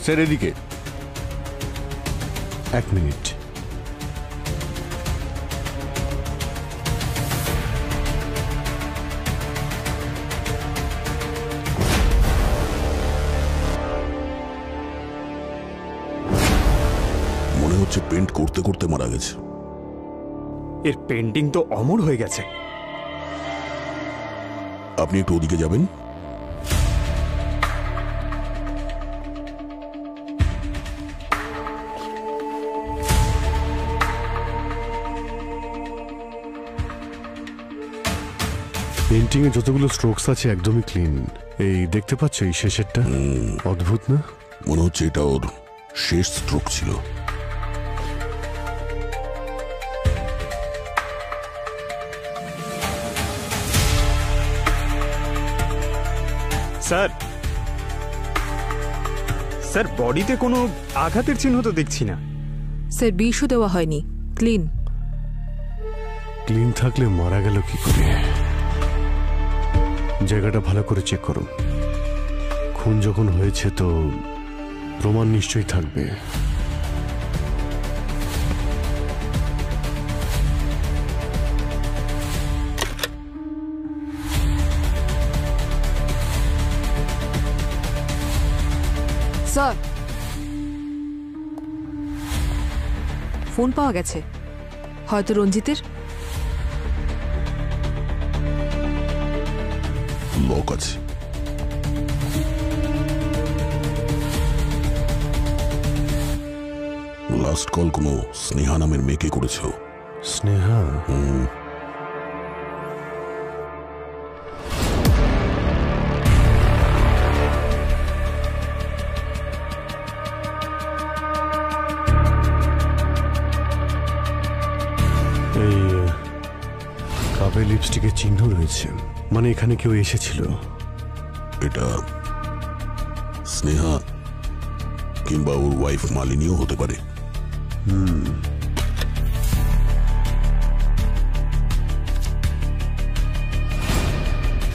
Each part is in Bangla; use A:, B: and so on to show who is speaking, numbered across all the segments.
A: স্যার এদিকে।
B: 1 মিনিট।
C: মনে হচ্ছে পেন্ট করতে করতে মারা গেছে।
D: এর পেন্টিং তো অমর হয়ে গেছে।
C: আপনি একটু ওদিকে যাবেন।
B: পেন্টিং এ যতগুলো স্ট্রোকস আছে একদমই ক্লিন। এই দেখতে পাচ্ছ এই শেষেরটা? অদ্ভুত না?
C: মনে হচ্ছে এটা ওর শেষ স্ট্রোক ছিল।
D: স্যার, স্যার বডিতে কোনো আঘাতের চিহ্ন তো দেখছি না।
E: স্যার বিষও দেওয়া হয়নি, ক্লিন।
B: ক্লিন থাকলে মারা গেল কি করে? জায়গাটা ভালো করে চেক করুন। খুন যখন হয়েছে তো প্রমাণ নিশ্চয়ই থাকবে।
E: স্যার, ফোন পাওয়া গেছে, হয়তো রঞ্জিতের।
C: লক আছে। লাস্ট কল কোনো স্নেহা নামের মেয়েকে করেছিল।
B: স্নেহা? এই কাপে লিপস্টিকের চিহ্ন রয়েছে, মানে এখানে কেউ এসেছিল।
C: এটা স্নেহা কিংবা ওর ওয়াইফ মালিনীও হতে পারে।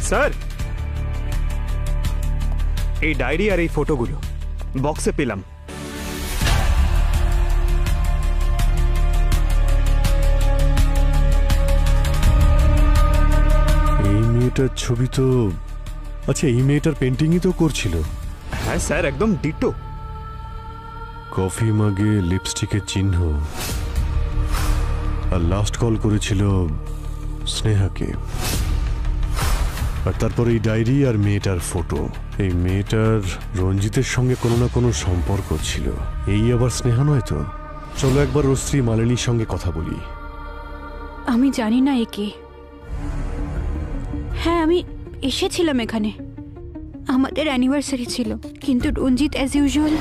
D: স্যার, এই ডায়েরি আর এই ফটোগুলো বক্সে পেলাম।
B: এই মেয়েটার ছবি তো, আচ্ছা এই মেয়েটার পেন্টিংই তো করছিল।
D: হ্যাঁ স্যার, একদম ডিটো।
B: কফি মাগে লিপস্টিকের চিহ্ন, আর লাস্ট কল করেছিল স্নেহাকে। আর তারপর এই ডায়েরি আর মেয়েটার ফটো। এই মেয়েটার রঞ্জিতের সঙ্গে কোনো না কোনো সম্পর্ক ছিল। এই আবার স্নেহা নয় তো? চলো একবার ওর স্ত্রী মালিনীর সঙ্গে কথা বলি।
F: আমি জানি না একে। হ্যাঁ, আমি এসেছিলাম এখানে, আমাদের অ্যানিভার্সারি ছিল, কিন্তু রঞ্জিত অ্যাজ ইউজুয়াল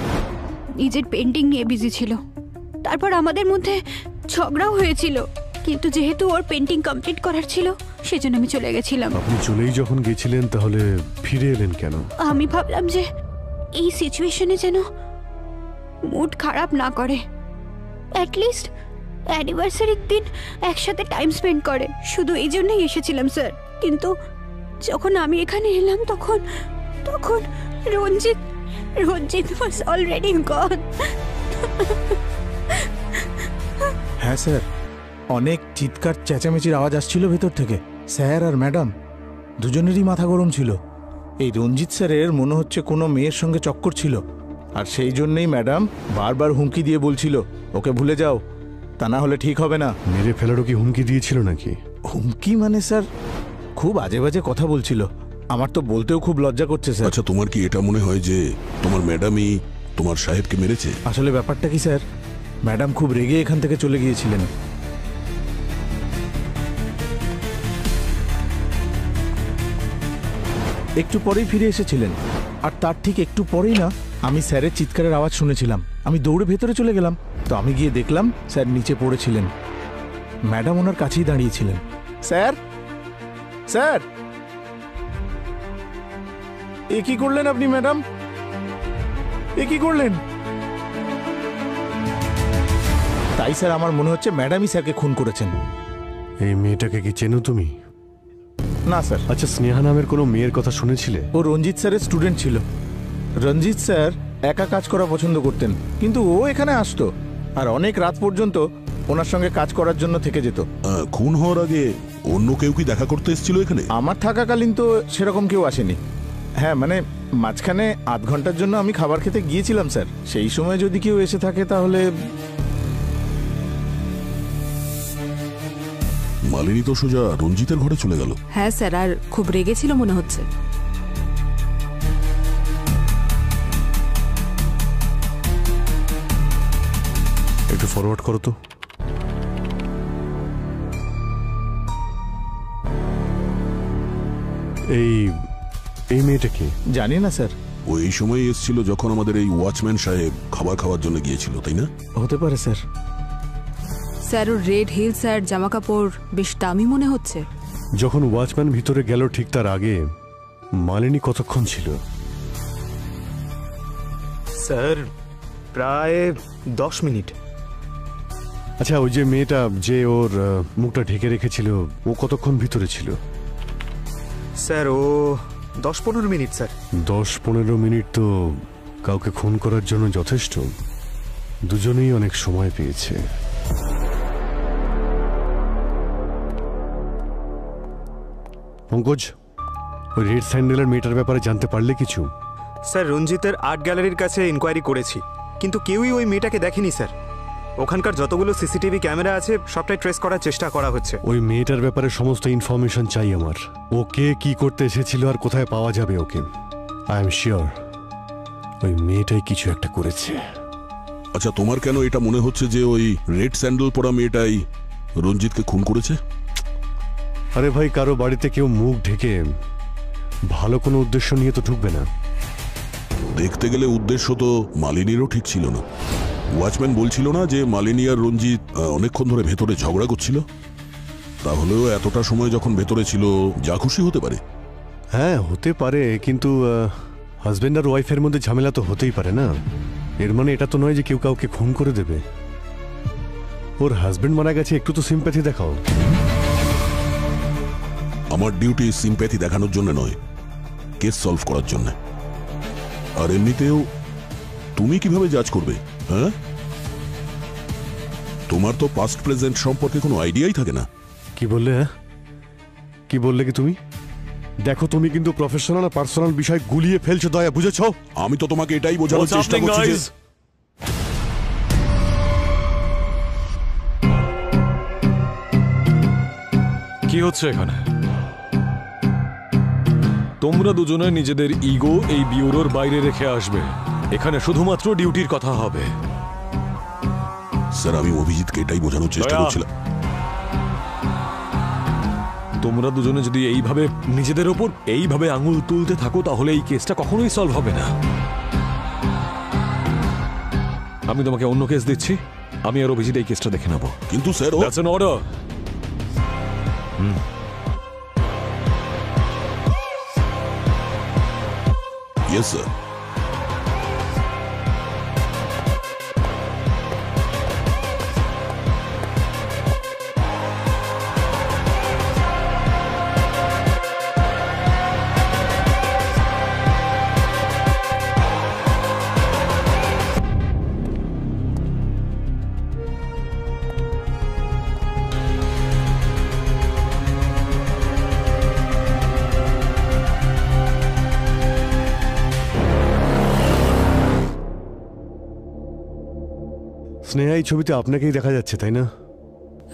F: নিজের পেন্টিং নিয়ে বিজি ছিল। তারপর আমাদের মধ্যে ঝগড়াও হয়েছিল, কিন্তু যেহেতু ওর পেন্টিং কমপ্লিট করার ছিল সেজন্য আমি চলে গেছিলাম।
B: আপনি চলেই যখন গেছিলেন তাহলে ফিরে এলেন কেন?
F: আমি ভাবলাম যে এই সিচুয়েশনে যেন মুড খারাপ না করে, অ্যাটলিস্ট অ্যানিভার্সারির দিন একসাথে টাইম স্পেন্ড করে, শুধু এই জন্যই এসেছিলাম স্যার। কিন্তু যখন আমি এখানে এলাম তখন তখন রঞ্জিত ওয়াজ অলরেডি গন।
G: হ্যাঁ স্যার, অনেক চিৎকার চেঁচামেচির আওয়াজ আসছিল ভেতর থেকে। স্যার আর ম্যাডাম দুজনেরই মাথা গরম ছিল। এই রঞ্জিত স্যারের মনে হচ্ছে কোনো মেয়ের সঙ্গে চক্কর ছিল, আর সেই জন্যই ম্যাডাম বারবার হুমকি দিয়ে বলছিল ওকে ভুলে যাও, তা না হলে ঠিক হবে না।
B: মেরে ফেলারও কি হুমকি দিয়েছিল নাকি?
G: হুমকি মানে স্যার খুব আজে বাজে কথা বলছিল। আমার তো বলতেও খুব লজ্জা করছে স্যার।
C: আচ্ছা, তোমার কি এটা মনে হয় যে তোমার ম্যাডামই তোমার সাহেবকে মেরেছে?
G: আসলে ব্যাপারটা কি স্যার, ম্যাডাম খুব রেগে এখান থেকে চলে গিয়েছিলেন। একটু পরেই ফিরে এসেছিলেন, আর তার ঠিক একটু পরেই না আমি স্যারের চিৎকারের আওয়াজ শুনেছিলাম। আমি দৌড়ে ভেতরে চলে গেলাম, তো আমি গিয়ে দেখলাম স্যার নিচে পড়েছিলেন, ম্যাডাম ওনার কাছেই দাঁড়িয়েছিলেন। স্যার, স্যার, এ কি করলেন আপনি ম্যাডাম? এ কি করলেন? তাই স্যার আমার মনে হচ্ছে ম্যাডামই স্যারকে খুন করেছেন।
B: এই মেয়েটাকে কি চেনো তুমি?
G: না স্যার।
B: আচ্ছা, স্নেহা নামের কোনো মেয়ের কথা শুনেছিলে?
G: ও রঞ্জিত স্যারের স্টুডেন্ট ছিল। রঞ্জিত স্যার একা কাজ করা পছন্দ করতেন, কিন্তু ও এখানে আসতো আর অনেক রাত পর্যন্ত ওনার সঙ্গে কাজ করার জন্য থেকে যেত।
C: খুন হওয়ার আগে অন্য কেউ কি দেখা করতে এসেছিল এখানে?
G: আমার থাকাকালীন তো সেরকম কেউ আসেনি। হ্যাঁ, মানে মাঝখানে আধ ঘন্টার জন্য আমি খাবার খেতে গিয়েছিলাম স্যার, সেই সময় যদি কেউ এসে থাকে তাহলে।
C: মালিনী তো সোজা রঞ্জিতের ঘরে চলে গেল।
E: হ্যাঁ স্যার, আর খুব রেগেছিল মনে হচ্ছে।
B: একটু ফরওয়ার্ড করো তো। এই মেয়েটা কি?
G: জানি না স্যার।
C: ও এই সময় এসেছিল যখন আমাদের এই ওয়াচম্যান সাহেব খাবার খাওয়ার জন্য গিয়েছিল, তাই না?
G: হতে পারে স্যার।
E: স্যার, ওর রেড হিলস আর জামা কাপড় বেশ দামি মনে হচ্ছে।
B: যখন ওয়াচম্যান ভিতরে গেল ঠিক তার আগে মালিনী কতক্ষণ ছিল?
D: স্যার প্রায় 10 মিনিট।
B: আচ্ছা, ওই যে মেয়েটা যে ওর মুখটা ঢেকে রেখেছিল, ও কতক্ষণ ভিতরে ছিল?
D: স্যার ও 10-15 মিনিট স্যার।
B: 10-15 মিনিট তো কাউকে খুন করার জন্য যথেষ্ট। দুজনেই অনেক সময় পেয়েছে। পঙ্কজ, ওই রেড স্যান্ডেলের মেয়েটার ব্যাপারে জানতে পারলে কিছু?
D: স্যার রঞ্জিতের আর্ট গ্যালারির কাছে ইনকোয়ারি করেছি, কিন্তু কেউই ওই মেয়েটাকে দেখেনি স্যার। ওখানকার যতগুলো সিসিটিভি ক্যামেরা আছে সবটাই ট্রেস করার চেষ্টা করা হচ্ছে।
B: ওই মেয়েটার ব্যাপারে সমস্ত ইনফরমেশন চাই আমার। ওকে কি করতে এসেছিল আর কোথায় পাওয়া যাবে ওকে। আই এম শিওর ওই মেয়েটাই কিছু একটা করেছে।
C: আচ্ছা, তোমার কেন এটা মনে হচ্ছে যে ওই রেড স্যান্ডেল পরা মেয়েটাই রঞ্জিতকে খুন করেছে?
B: আরে ভাই, কারো বাড়িতে কেউ মুখ ঢেকে ভালো কোনো উদ্দেশ্য নিয়ে তো ঢুকবে না।
C: দেখতে গেলে উদ্দেশ্য তো মালিনীরও ঠিক ছিল না। ওয়াচম্যান বলছিল না যে মালিনী আর রঞ্জিত অনেকক্ষণ ধরে ভেতরে ঝগড়া করছিল? তাহলেও এতটা সময় যখন ভেতরে ছিল, যা খুশি হতে পারে।
B: হ্যাঁ, হতে পারে, কিন্তু হাজবেন্ড আর ওয়াইফের মধ্যে ঝামেলা তো হতেই পারে না। এর মানে এটা তো নয় যে কেউ কাউকে খুন করে দেবে। ওর হাজবেন্ড মারা গেছে, একটু তো সিম্প্যাথি দেখাও।
C: আমার ডিউটি সিম্প্যাথি দেখানোর জন্য নয়, কেস সলভ করার জন্য। আর এমনিতেও তুমি কিভাবে জাজ করবে? হ্যাঁ, তোমার তো পাস্ট প্রেজেন্ট সম্পর্কে কোনো আইডিয়াই থাকে না।
B: কি বললে? হ্যাঁ, কি বললে কি তুমি? দেখো, তুমি কিন্তু প্রফেশনাল আর পার্সোনাল বিষয় গুলিয়ে ফেলছো দয়া, বুঝেছো?
C: আমি তো তোমাকে এটাই বোঝানোর চেষ্টা করছি যে
A: কি হচ্ছে এখানে? তোমরা দুজনে নিজেদের ইগো এই বিউরোর বাইরে রেখে আসবে। এখানে শুধুমাত্র ডিউটির কথা হবে।
C: স্যার, আমি অভিজিৎকে এটাই বোঝানোর চেষ্টা
A: দয়া।
C: করছিলাম।
A: তোমরা দুজনে যদি এইভাবে নিজেদের ওপর এইভাবে আঙুল তুলতে থাকো, তাহলে এই কেসটা কখনোই সলভ হবে না। আমি তোমাকে অন্য কেস দিচ্ছি, আমি আর অভিজিৎ এই কেসটা দেখে নেব।
C: কিন্তু sir,
A: that's an order.
C: Yes sir.
B: Sneha, এই ছবিতে আপনাকেই দেখা যাচ্ছে, তাই না?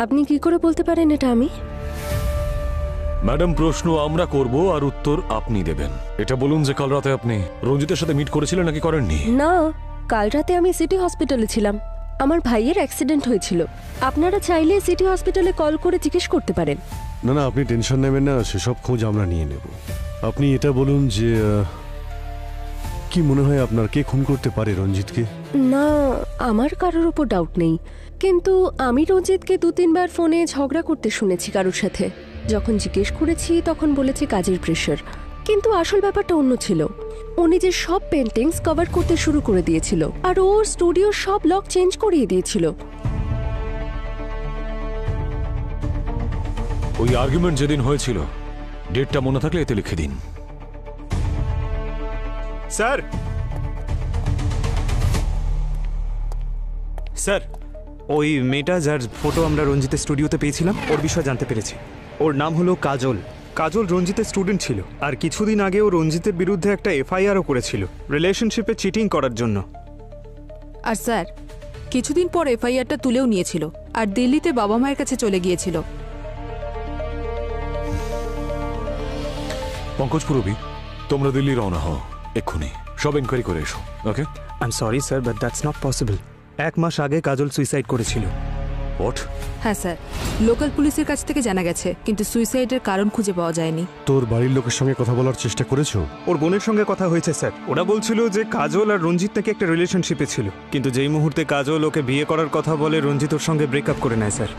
H: আপনি কি করে বলতে পারেন এটা আমি?
A: ম্যাডাম, প্রশ্ন আমরা করব আর উত্তর আপনি দেবেন। এটা বলুন যে কাল রাতে আপনি রঞ্জিতের সাথে মিট করেছিলেন নাকি করেননি?
H: না, কাল রাতে আমি সিটি হসপিটালে ছিলাম। আমার ভাইয়ের অ্যাক্সিডেন্ট হয়েছিল। আপনারা চাইলে সিটি হসপিটালে কল করে জিজ্ঞেস করতে পারেন।
B: না না, আপনি টেনশন নেবেন না, সেসব খোঁজ আমরা নিয়ে নেব। আপনি এটা বলুন যে কি মনে হয় আপনার, কে খুন করতে পারে রঞ্জিতকে?
H: না, আমার কারোর উপর ডাউট নেই, কিন্তু আমি রঞ্জিতকে 2-3 বার ফোনে ঝগড়া করতে শুনেছি কারোর সাথে। যখন জিজ্ঞেস করেছি তখন বলেছে কাজের প্রেশার, কিন্তু আসল ব্যাপারটা অন্য ছিল। ও নিজের সব পেন্টিংস কভার করতে শুরু করে দিয়েছিল আর ওর স্টুডিওর সব লক চেঞ্জ করিয়ে দিয়েছিল।
A: ওই আর্গুমেন্ট যেদিন হয়েছিল, ডেটটা মনে থাকলে এতে লিখে দিন।
D: স্যার স্যার, ওই মেয়েটা যার ফটো আমরা রঞ্জিতের স্টুডিওতে পেয়েছিলাম ওর বিষয়ে জানতে পেরেছি। ওর নাম হলো কাজল। কাজল রঞ্জিতের স্টুডেন্ট ছিল, আর কিছুদিন আগে ও রঞ্জিতের বিরুদ্ধে একটা এফআইআরও করেছিল রিলেশনশিপে চিটিং করার জন্য।
E: আর স্যার কিছুদিন পর এফআইআরটা তুলেও নিয়েছিল আর দিল্লিতে বাবা মায়ের কাছে চলে গিয়েছিল।
A: পঙ্কজ পুরবি, তোমরা দিল্লি রওনা হও এক্ষুনি, সব এনকোয়ারি করে এসো। Okay?
D: I am sorry sir, but that's not possible. 1 মাস আগে কাজল সুইসাইড করেছিল।
A: হোয়াট?
E: হ্যাঁ স্যার, লোকাল পুলিশের কাছ থেকে জানা গেছে, কিন্তু সুইসাইডের কারণ খুঁজে পাওয়া যায়নি।
B: তোর বাড়ির লোকের সঙ্গে কথা বলার চেষ্টা করেছো?
D: ওর বোনের সঙ্গে কথা হয়েছে স্যার। ওরা বলছিল যে কাজল আর রঞ্জিত থেকে একটা রিলেশনশিপে ছিল, কিন্তু যেই মুহূর্তে কাজল ওকে বিয়ে করার কথা বলে রঞ্জিত ওর সঙ্গে ব্রেকআপ করে নেয় স্যার।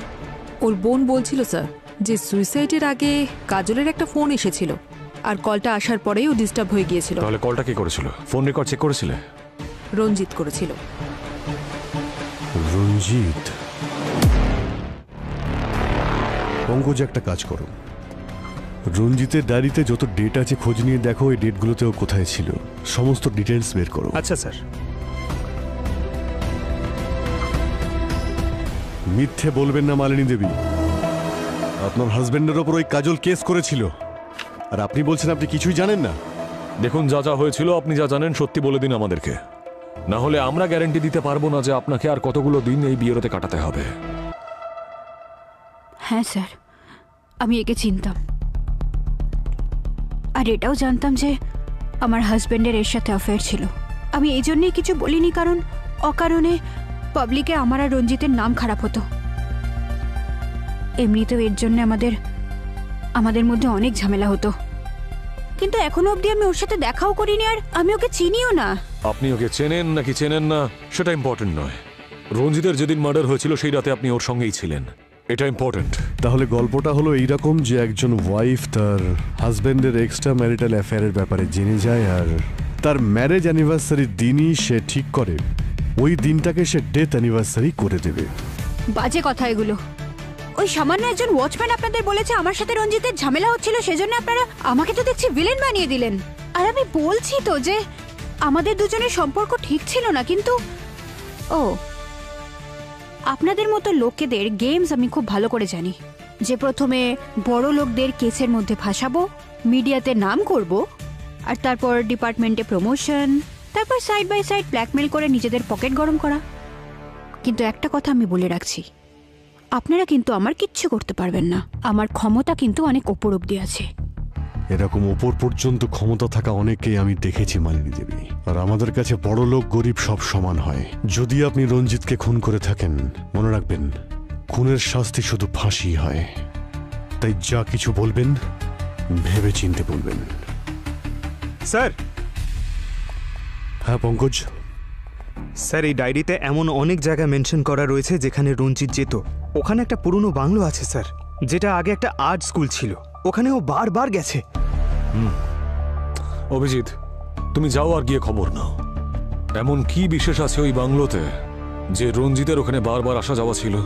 E: ওর বোন বলছিল স্যার যে সুইসাইডের আগে কাজলের একটা ফোন এসেছিল, আর কলটা আসার পরেই ও ডিস্টার্ব হয়ে গিয়েছিল।
A: তাহলে কলটা কে করেছিল? ফোন রেকর্ড চেক করেছিলে?
E: রঞ্জিত করেছিল।
B: রঞ্জিত? পঙ্কজ, একটা কাজ করো, রঞ্জিতের ডায়েরিতে যত ডেট আছে খোঁজ নিয়ে দেখো এই ডেটগুলোতেও কোথায় ছিল, সমস্ত ডিটেলস বের করো।
D: আচ্ছা স্যার।
B: মিথ্যে বলবেন না মালিনী দেবী, আপনার হাজবেন্ডের ওপর ওই কাজল কেস করেছিল, আর আপনি বলছেন আপনি কিছুই জানেন না।
A: দেখুন, যা যা হয়েছিল আপনি যা জানেন সত্যি বলে দিন আমাদেরকে, না হলে আমরা গ্যারান্টি দিতে পারবো না যে আপনাকে আর কতগুলো দিন এই বিয়েরতে কাটাতে হবে।
F: হ্যাঁ স্যার, আমি একে চিনতাম, আর এটাও জানতাম যে আমার হাজবেন্ডের এর সাথে অ্যাফেয়ার ছিল। আমি এই জন্যই কিছু বলিনি, কারণ অকারণে পাবলিকে আমার আর রঞ্জিতের নাম খারাপ হতো। এমনিতেও এর জন্য আমাদের মধ্যে অনেক ঝামেলা হতো, কিন্তু এখনো অবধি আমি ওর সাথে দেখাও করিনি, আর আমি ওকে চিনিও না।
A: আপনি ওকে চেনেন নাকি চেনেন না সেটা ইম্পর্টেন্ট নয়। রঞ্জিতের যেদিন মার্ডার হয়েছিল সেই রাতে আপনি ওর সঙ্গেই ছিলেন, এটা ইম্পর্টেন্ট।
B: তাহলে গল্পটা হলো এইরকম যে একজন ওয়াইফ তার হাজবেন্ডের এক্সট্রা ম্যারিটাল অ্যাফেয়ারের ব্যাপারে জেনে যায়, আর তার ম্যারেজ অ্যানিভার্সারির দিনই সে ঠিক করে ওই দিনটাকে সে ডেথ অ্যানিভার্সারি করে দেবে।
F: বাজে কথা এগুলো। ওই সামান্য একজন ওয়াচম্যান আপনাদের বলেছে আমার সাথে রঞ্জিতের ঝামেলা হচ্ছিল, সেজন্য আপনারা আমাকে তো দেখছি ভিলেন বানিয়ে দিলেন। আর আমি বলছি তো যে আমাদের দুজনের সম্পর্ক ঠিক ছিল না, কিন্তু আপনাদের মতো লোকেদের গেমস আমি খুব ভালো করে জানি, যে প্রথমে বড় লোকদের কেসের মধ্যে ফাঁসাবো, মিডিয়াতে নাম করব, আর তারপর ডিপার্টমেন্টে প্রমোশন, তারপর সাইড বাই সাইড ব্ল্যাকমেল করে নিজেদের পকেট গরম করা। কিন্তু একটা কথা আমি বলে রাখছি, আপনারা কিন্তু আমার কিচ্ছু করতে পারবেন না। আমার ক্ষমতা কিন্তু অনেক ওপর অব্দি আছে।
B: এরকম ওপর পর্যন্ত ক্ষমতা থাকা অনেকেই আমি দেখেছি মালিনী দেবী, আর আমাদের কাছে বড় লোক গরিব সব সমান হয়। যদি আপনি রঞ্জিতকে খুন করে থাকেন, মনে রাখবেন খুনের শাস্তি শুধু ফাঁসি হয়। তাই যা কিছু বলবেন ভেবে চিনতে বলবেন।
D: স্যার।
B: হ্যাঁ পঙ্কজ?
D: স্যার, এই ডায়েরিতে এমন অনেক জায়গা মেনশন করা রয়েছে যেখানে রঞ্জিত যেত। ওখানে একটা পুরনো বাংলো আছে স্যার, যেটা আগে একটা আর্ট স্কুল ছিল, ওখানে ও বারবার গেছে।
A: অভিজিৎ, তুমি যাও আর গিয়ে খবর নাও, এমন কি বিশেষ আছে ওই বাংলোতে যে রঞ্জিতের ওখানে বারবার আসা যাওয়া ছিল।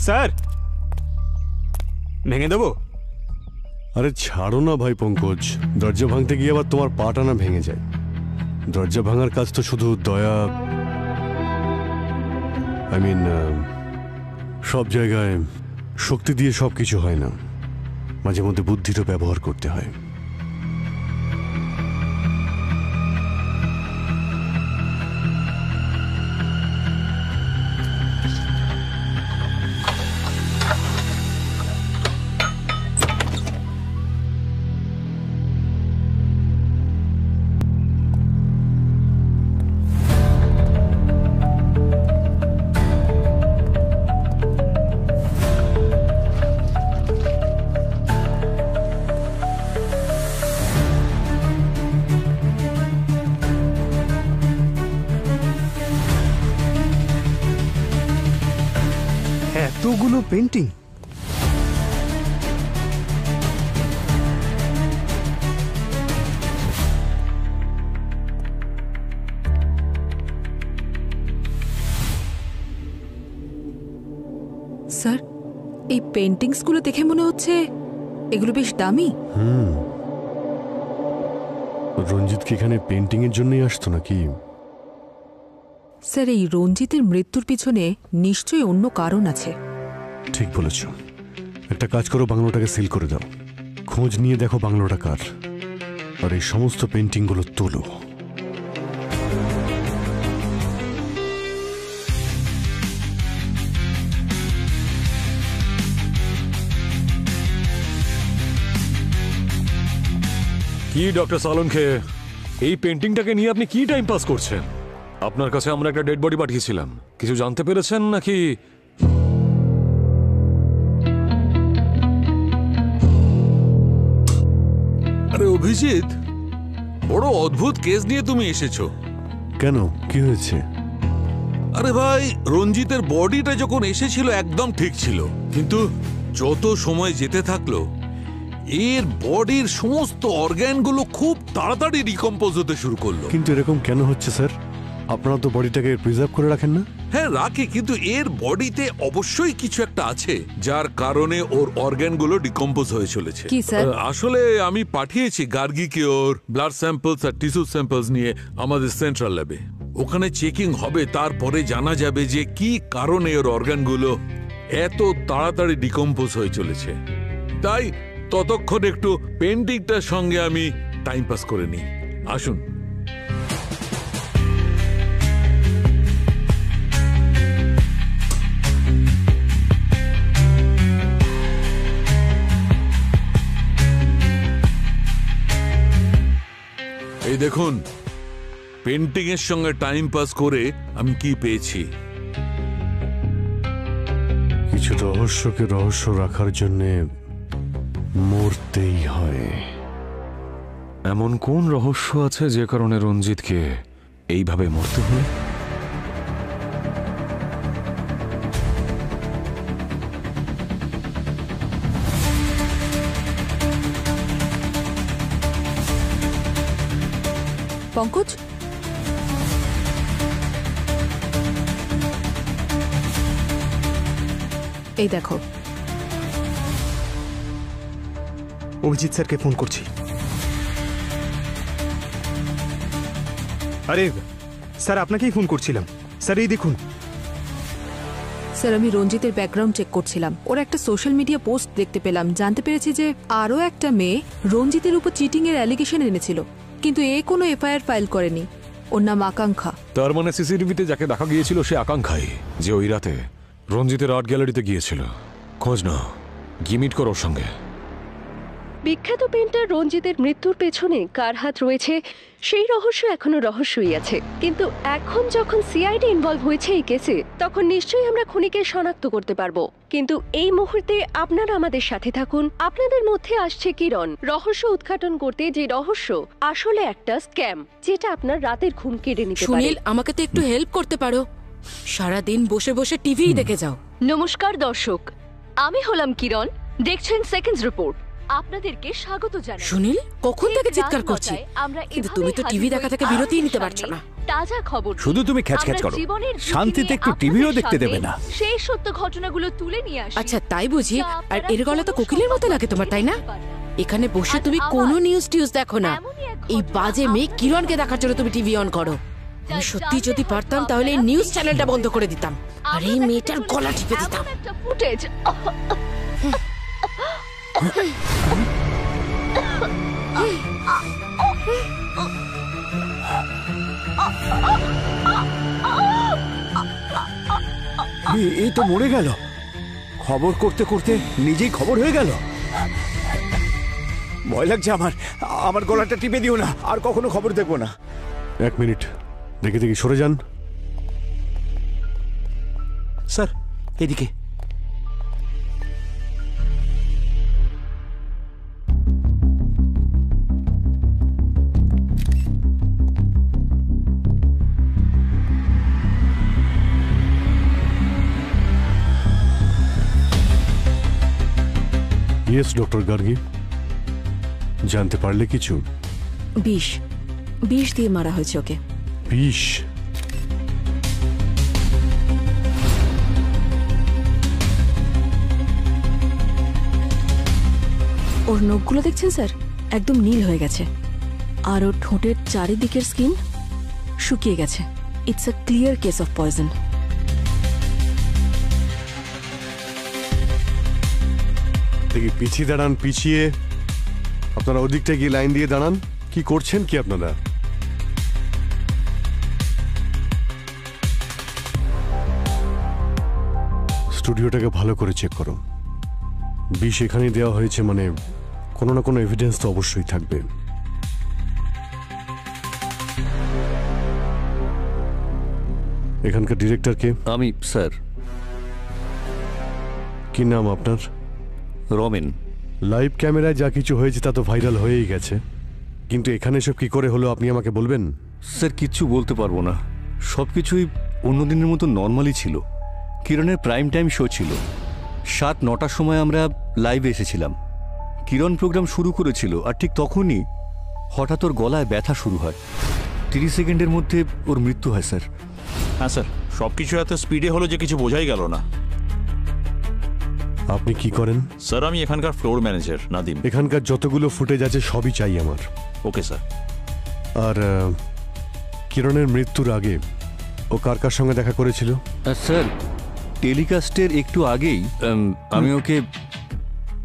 D: স্যার, ভেঙে দেবো?
B: আরে ছাড়ো না ভাই পঙ্কজ, দরজা ভাঙতে গিয়ে আবার তোমার পাটা না ভেঙে যায়। দরজা ভাঙার কাজ তো শুধু দয়া, সব জায়গায় শক্তি দিয়ে সব কিছু হয় না, মাঝে মধ্যে বুদ্ধিরও ব্যবহার করতে হয়।
D: এতগুলো পেন্টিং!
E: স্যার, এই পেন্টিংসগুলো দেখে মনে হচ্ছে এগুলো বেশ দামি।
B: রঞ্জিত কি এখানে পেন্টিং এর জন্যই আসতো নাকি?
E: স্যার, এই রঞ্জিতের মৃত্যুর পিছনে নিশ্চয়ই অন্য কারণ আছে।
B: ঠিক বলেছ। একটা কাজ করো, বাংলোটাকে সিল করে দাও। খোঁজ নিয়ে দেখো বাংলোটা কার, আর এই সমস্ত পেন্টিংগুলো তোলো।
A: কি ডক্টর সালনকে, এই পেন্টিংটাকে নিয়ে আপনি কি টাইম পাস করছেন? আপনার কাছে আমরা একটা ডেড বডি পাঠিয়েছিলাম, কিছু জানতে পেরেছেন নাকি?
I: আরে অভিজিৎ, বড় অদ্ভুত কেস নিয়ে তুমি এসেছো।
B: কেন, কি হয়েছে?
I: আরে ভাই, রঞ্জিতের বডিটা যখন এসেছিল একদম ঠিক ছিল, কিন্তু যত সময় যেতে থাকলো এর বডির সমস্ত অর্গ্যানগুলো খুব তাড়াতাড়ি ডিকম্পোজ হতে শুরু করলো।
B: কিন্তু এরকম কেন হচ্ছে স্যার? আপনারা তো বডিটাকে প্রিজার্ভ করে রাখেন না?
I: হ্যাঁ রাখি, কিন্তু এর বডিতে অবশ্যই কিছু একটা আছে যার কারণে ওর অর্গ্যানগুলো ডিকম্পোজ হয়ে চলেছে।
E: কি স্যার?
I: আসলে আমি পাঠিয়েছি গার্গিকে ওর ব্লাড স্যাম্পলস আর টিস্যু স্যাম্পলস নিয়ে আমাদের সেন্ট্রাল ল্যাবে। ওখানে চেকিং হবে, তারপরে জানা যাবে যে কি কারণে ওর অর্গানগুলো এত তাড়াতাড়ি ডিকম্পোজ হয়ে চলেছে। তাই ততক্ষণ একটু পেন্টিংটার সঙ্গে আমি টাইম পাস করে নিই। আসুন। এই দেখুন, পেন্টিং এর সঙ্গে টাইম পাস করে আমি কি পেয়েছি।
B: কিছু রহস্যকে রহস্য রাখার জন্যে মরতেই হয়।
A: এমন কোন রহস্য আছে যে কারণে রঞ্জিতকে এইভাবে মরতে হয়?
E: পঙ্কজ, এই দেখো।
D: অভিজিৎ স্যারকে ফোন করছি। আরে স্যার, আপনাকেই ফোন করছিলাম। স্যার এই দেখুন।
E: স্যার, আমি রঞ্জিতের ব্যাকগ্রাউন্ড চেক করছিলাম, ওর একটা সোশ্যাল মিডিয়া পোস্ট দেখতে পেলাম। জানতে পেরেছি যে আরও একটা মেয়ে রঞ্জিতের উপর চিটিং এর অ্যালিগেশন এনেছিল, কিন্তু এ কোনো এফআইআর ফাইল করেনি। ওর নাম আকাঙ্ক্ষা।
A: তার মানে সিসিটিভিতে যাকে দেখা গিয়েছিল সে আকাঙ্ক্ষাই, যে ওই রাতে রঞ্জিতের আর্ট গ্যালারিতে গিয়েছিল। খোঁজ নাও, গিয়ে মিট করো ওর সঙ্গে।
H: বিখ্যাত পেন্টার রঞ্জিতের মৃত্যুর পেছনে কার হাত রয়েছে সেই রহস্য এখনো রহস্যই আছে, কিন্তু এখন যখন সিআইডি ইনভলভ হয়েছে এই কেসে, তখন নিশ্চয়ই আমরা খুনিকে শনাক্ত করতে পারবো। কিন্তু এই মুহূর্তে আপনারা আমাদের সাথে থাকুন। আপনাদের মধ্যে আসছে কিরণ, রহস্য উদ্ঘাটন করতে, যে রহস্য আসলে একটা স্ক্যাম, যেটা আপনার রাতের ঘুম কেড়ে নিতে পারে।
J: সুনীল, আমাকে তো একটু হেল্প করতে পারো? সারাদিন বসে বসে টিভি দেখে যাও।
H: নমস্কার দর্শক, আমি হলাম কিরণ, দেখছেন সেকেন্ডস রিপোর্ট। আপনাদেরকে স্বাগত জানাই।
J: সুনীল, কখন থেকে চিৎকার করছি, কিন্তু তুমি তো টিভি দেখা থেকে বিরতি নিতে পারছো না।
H: তাজা খবর
K: শুধু তুমি খ্যাচখ্যাচ করো, শান্তিতে একটু টিভিও দেখতে দেবে না।
H: সেই সত্য ঘটনাগুলো তুলে নিয়ে আসি।
J: আচ্ছা তাই বুঝি? আর এর গলা তো কোকিলের মতো লাগে তোমার, তাই না? এখানে বসে তুমি কোনো নিউজ টিউজ দেখো না, এই বাজে মেয়ে কিরণকে দেখার জন্য তুমি টিভি অন করো। আমি সত্যি যদি পারতাম তাহলে এই নিউজ চ্যানেলটা বন্ধ করে দিতাম, আর এই মেয়েটার গলা টিপে দিতাম।
H: ফুটেজ
K: এই তো মরে গেল। খবর করতে করতে নিজেই খবর হয়ে গেল। ভয় লাগছে আমার গলাটা টিপে দিও না, আর কখনো খবর দেখবো না।
B: 1 মিনিট, দেখে দেখি সরে যান।
K: স্যার এদিকে।
B: ইয়েস ডক্টর গার্গি, জানতে পারলে কিছু?
J: 20 দিয়ে মারা হয়েছে ওকে।
B: 20?
H: ওর নখগুলো দেখছেন স্যার, একদম নীল হয়ে গেছে, আর ওর ঠোঁটের চারিদিকের স্কিন শুকিয়ে গেছে। It's a clear case of poison.
B: দেখি পিছিয়ে দাঁড়ান, পিছিয়ে। আপনারা ওদিকটা গিয়ে লাইন দিয়ে দাঁড়ান। কি করছেন কি আপনারা? স্টুডিওটাকে ভালো করে চেক করো। বিষ এখানেই দেওয়া হয়েছে মানে কোনো না কোনো এভিডেন্স তো অবশ্যই থাকবে। এখানকার ডিরেক্টর কে?
L: আমি স্যার।
B: কি নাম আপনার?
L: রমেন।
B: লাইভ ক্যামেরায় যা কিছু হয়েছে তা তো ভাইরাল হয়েই গেছে, কিন্তু এখানে সব কি করে হলো আপনি আমাকে বলবেন?
L: স্যার কিচ্ছু বলতে পারবো না, সব কিছুই অন্যদিনের মতো নর্মালই ছিল। কিরণের প্রাইম টাইম শো ছিল, 7-9টার সময় আমরা লাইভে এসেছিলাম। কিরণ প্রোগ্রাম শুরু করেছিল, আর ঠিক তখনই হঠাৎ ওর গলায় ব্যথা শুরু হয়। 30 সেকেন্ডের মধ্যে ওর মৃত্যু হয় স্যার।
M: হ্যাঁ স্যার, সবকিছু এত স্পিডে হলো যে কিছু বোঝাই গেল না।
B: আপনি কি করেন?
M: স্যার আমি এখানকার ফ্লোর ম্যানেজার নাদিম।
B: এখানকার যতগুলো ফুটেজ আছে সবই চাই আমার।
M: Okay sir.
B: আর কিরণের মৃত্যুর আগে ও কার কার সঙ্গে দেখা করেছিল?
L: স্যার টেলিকাস্টের একটু আগেই আমি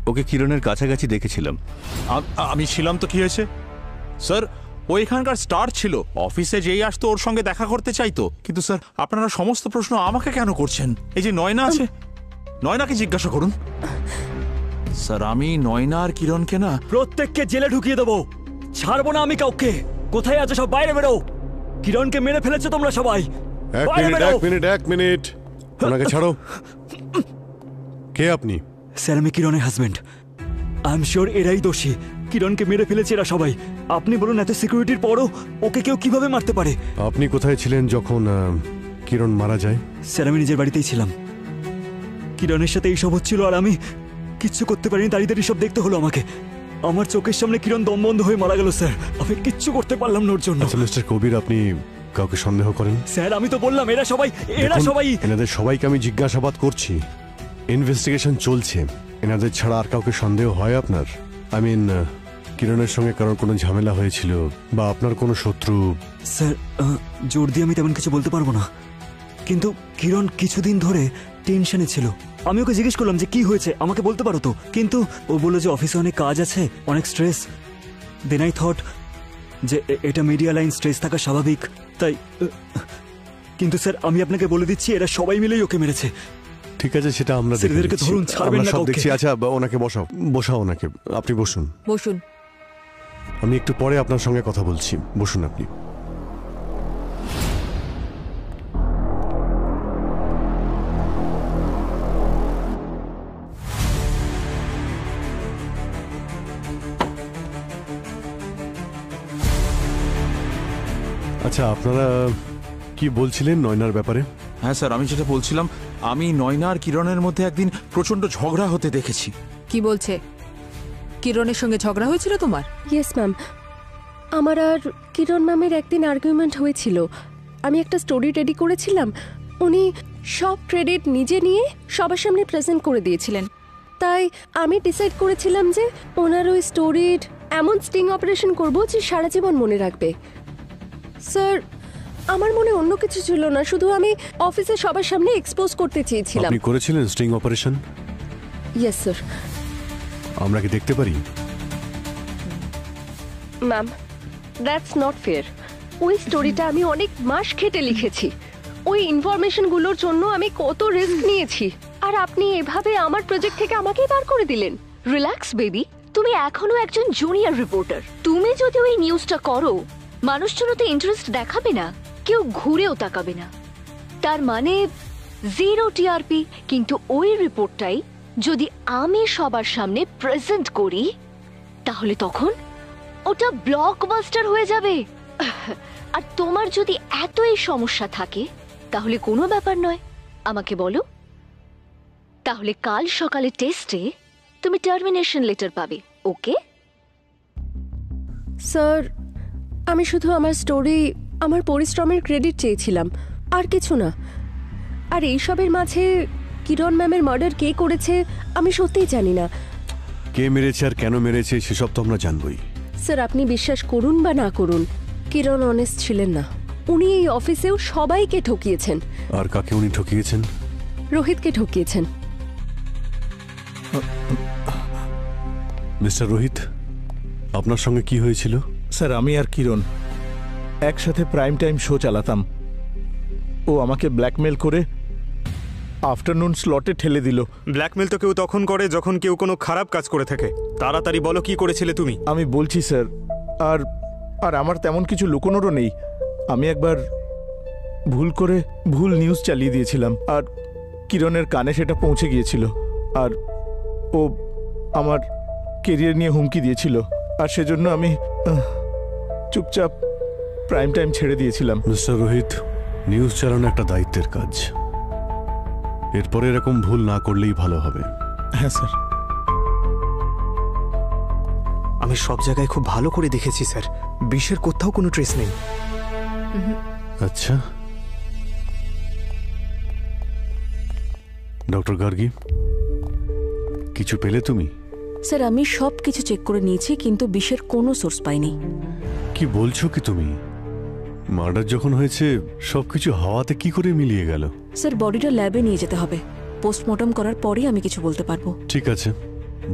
L: ওকে কিরণের কাছাকাছি দেখেছিলাম।
M: আমি ছিলাম তো কি হয়েছে স্যার, ও এখানকার স্টার ছিল, অফিসে যেই আসতো ওর সঙ্গে দেখা করতে চাইতো। কিন্তু স্যার আপনারা সমস্ত প্রশ্ন আমাকে কেন করছেন? এই যে নয়না আছে, নয়নাকে জিজ্ঞাসা করুন। স্যার আমি নয়না আর কিরণকে না
N: প্রত্যেককে জেলে ঢুকিয়ে দেবো, ছাড়বো না আমি কাউকে। কোথায় আছে সব বাইরে বেরো। কিরণকে মেরে ফেলেছে তোমরা সবাই।
B: এক মিনিট ওনাকে ছাড়ো। কে আপনি?
N: স্যার আমি কিরণের হাজবেন্ড। আই এম শিওর এরাই দোষী, কিরণকে মেরে ফেলেছে এরা সবাই। আপনি বলুন এত সিকিউরিটির পরও ওকে কেউ কিভাবে মারতে পারে?
B: আপনি কোথায় ছিলেন যখন কিরণ মারা যায়?
N: স্যার আমি নিজের বাড়িতেই ছিলাম, কিরণের সাথে এইসব হচ্ছিল আর আমি কিচ্ছু করতে পারিনি। দাঁড়িয়ে দাঁড়িয়ে সব দেখতে হলো আমাকে। আমার চোখের সামনে কিরণ দম বন্ধ হয়ে মারা গেল স্যার, আমি কিচ্ছু করতে পারলাম না ওর জন্য।
B: মিস্টার কবির, আপনি কাউকে সন্দেহ করেন?
N: স্যার আমি তো বললাম এরা সবাই
B: এনাদের সবাইকে আমি জিজ্ঞাসাবাদ করছি, ইনভেস্টিগেশন চলছে। এনাদের ছাড়া আর কাউকে সন্দেহ হয় আপনার? আই মিন কিরণের সঙ্গে কারোর কোনো ঝামেলা হয়েছিল বা আপনার কোনো শত্রু?
N: স্যার জোর দিয়ে আমি তেমন কিছু বলতে পারবো না, কিন্তু কিরণ কিছুদিন ধরে টেনশনে ছিল। আমি ওকে জিজ্ঞেস করলাম যে কি হয়েছে, আমাকে বলতে পারো তো, কিন্তু ও বললো যে অফিসে অনেক কাজ আছে, অনেক স্ট্রেস। দেন আই থট যে এটা মিডিয়া লাইন, স্ট্রেস থাকা স্বাভাবিক, তাই। কিন্তু স্যার আমি আপনাকে বলে দিচ্ছি এরা সবাই মিলেই ওকে মেরেছে।
B: ঠিক আছে, সেটা আমরা
N: ধরুন, ছাড়বেন না
B: সব
N: কাউকে।
B: দেখছি। আচ্ছা ওনাকে বসাও ওনাকে। আপনি বসুন। আমি একটু পরে আপনার সঙ্গে কথা বলছি, বসুন আপনি। আচ্ছা আপনারা কি বলছিলেন নয়নার ব্যাপারে?
M: হ্যাঁ স্যার, আমি যেটা বলছিলাম, আমি নয়না আর কিরণের মধ্যে একদিন প্রচন্ড ঝগড়া হতে দেখেছি।
E: কি বলছে? কিরণের সঙ্গে ঝগড়া হয়েছিল তোমার?
H: ইয়েস ম্যাম, আমার আর কিরণ ম্যামের একদিন আর্গুমেন্ট হয়েছিল। আমি একটা স্টোরি রেডি করেছিলাম, উনি সব ক্রেডিট নিজে নিয়ে সবার সামনে প্রেজেন্ট করে দিয়েছিলেন। তাই আমি ডিসাইড করেছিলাম যে ওনার ওই স্টোরির এমন স্টিং অপারেশন করব যে সারা জীবন মনে রাখবে। স্যার আমার মনে অন্য কিছু ছিল না, শুধু আমি অফিসে সবার সামনে এক্সপোজ করতে চেয়েছিলাম।
B: আপনি করেছিলেন স্টিং অপারেশন?
H: Yes sir.
B: আমরা কি দেখতে পারি?
H: Ma'am that's not fair. ওই স্টোরিটা আমি অনেক মাস খেটে লিখেছি, ওই ইনফরমেশনগুলোর জন্য আমি কত রিস্ক নিয়েছি, আর আপনি এভাবে আমার প্রজেক্ট থেকে আমাকেই বার করে দিলেন।
O: রিল্যাক্স বেবি, তুমি এখনো একজন জুনিয়র রিপোর্টার। তুমি যদি ওই নিউজটা করো, মানুষজন তো ইন্টারেস্ট দেখাবে না, কেউ ঘুরেও তাকাবে না। তার মানে 0 টিআরপি। কিন্তু ওই রিপোর্টটাই যদি আমি সবার সামনে প্রেজেন্ট করি, তাহলে তখন ওটা ব্লকবাস্টার হয়ে যাবে। আর তোমার যদি এতই সমস্যা থাকে তাহলে কোনো ব্যাপার নয়, আমাকে বলো। তাহলে কাল সকালে টেস্টে তুমি টার্মিনেশন লেটার পাবে, ওকে?
H: স্যার আমি শুধু আমার স্টোরি, আমার পরিশ্রমের ক্রেডিট চেয়েছিলাম, আর কিছু না। আর এইসবের মাঝে কিরণ ম্যামের মার্ডার কে করেছে আমি সত্যিই জানি না।
B: কে মেরেছে আর কেন মেরেছে সেসব তো আমরা জানবই।
H: স্যার আপনি বিশ্বাস করুন বা না করুন, কিরণ অনেস্ট ছিলেন না। উনি এই অফিসেও সবাইকে ঠকিয়েছেন।
B: আর কাকে উনি ঠকিয়েছেন?
H: রোহিতকে ঠকিয়েছেন।
B: মিস্টার রোহিত, আপনার সঙ্গে কি হয়েছিল?
G: স্যার আমি আর কিরণ একসাথে প্রাইম টাইম শো চালাতাম। ও আমাকে ব্ল্যাকমেল করে আফটারনুন স্লটে ঠেলে দিল।
D: ব্ল্যাকমেল তো কেউ তখন করে যখন কেউ কোনো খারাপ কাজ করে থাকে। তাড়াতাড়ি বলো কি করেছিলে তুমি।
G: আমি বলছি স্যার, আর আর আমার তেমন কিছু লুকোনোরও নেই। আমি একবার ভুল নিউজ চালিয়ে দিয়েছিলাম, আর কিরণের কানে সেটা পৌঁছে গিয়েছিল, আর ও আমার কেরিয়ার নিয়ে হুমকি দিয়েছিল, আর সেজন্য আমি চুপচাপ প্রাইম টাইম ছেড়ে দিয়েছিলাম।
B: মিস্টার রোহিত, নিউজ চালানো একটা দায়িত্বের কাজ। এরপরে এরকম ভুল না করলেই ভালো হবে।
G: হ্যাঁ স্যার।
D: আমি সব জায়গায় খুব ভালো করে দেখেছি স্যার, বিষের কোথাও কোনো ট্রেস নেই।
B: আচ্ছা ডক্টর গার্গী, কিছু পেলে তুমি?
J: স্যার আমি সব কিছু চেক করে নিয়েছি, কিন্তু বিষের কোনো সোর্স পাইনি।
B: কি বলছো কি তুমি? মার্ডার যখন হয়েছে সবকিছু হাওয়াতে কি করে মিলিয়ে গেল?
J: স্যার বডিটা ল্যাবে নিয়ে যেতে হবে, পোস্টমর্টম করার পরেই আমি কিছু বলতে পারবো।
B: ঠিক আছে,